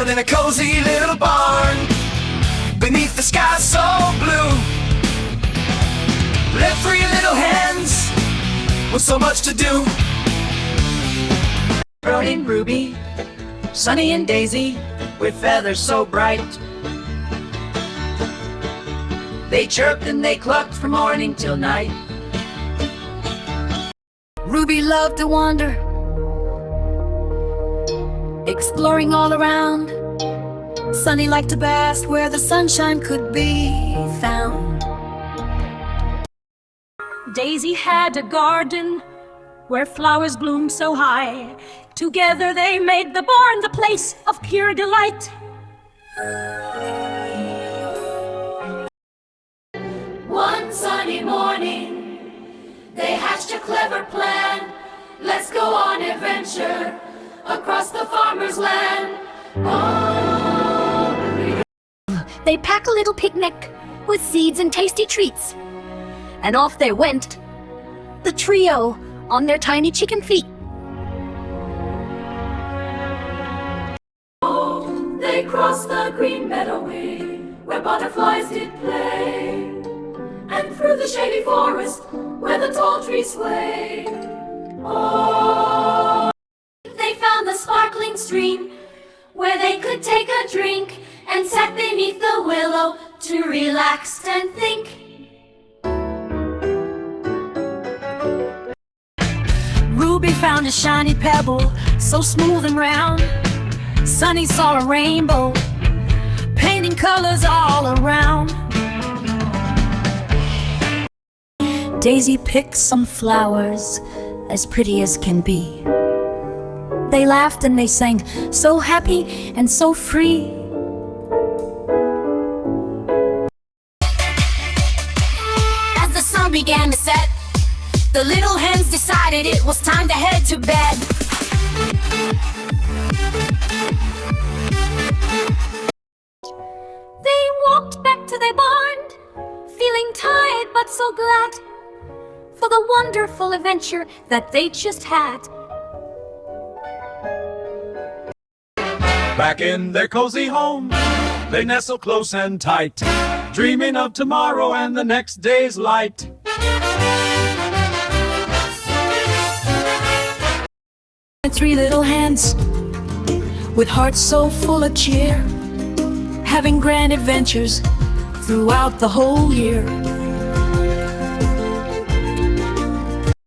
settled in a cozy little barn beneath the sky so blue. Live free little hens with so much to do. Brody and Ruby, Sunny and Daisy, with feathers so bright. They chirped and they clucked from morning till night. Ruby loved to wander, exploring all around. Sunny liked to bask where the sunshine could be found. Daisy had a garden where flowers bloomed so high. Together they made the barn the place of pure delight. One sunny morning, they hatched a clever plan. Let's go on adventure across the farmer's land. Oh. They pack a little picnic with seeds and tasty treats, and off they went, the trio, on their tiny chicken feet. Oh, they crossed the green meadowway where butterflies did play, and through the shady forest where the tall trees sway. Oh, they found the sparkling stream where they could take a drink, and sat beneath the willow to relax and think. Ruby found a shiny pebble, so smooth and round. Sunny saw a rainbow, painting colors all around. Daisy picked some flowers, as pretty as can be. They laughed and they sang, so happy and so free. As the sun began to set, the little hens decided it was time to head to bed. They walked back to their barn, feeling tired but so glad for the wonderful adventure that they just had. Back in their cozy home, they nestle close and tight, dreaming of tomorrow and the next day's light. Three little hens with hearts so full of cheer, having grand adventures throughout the whole year.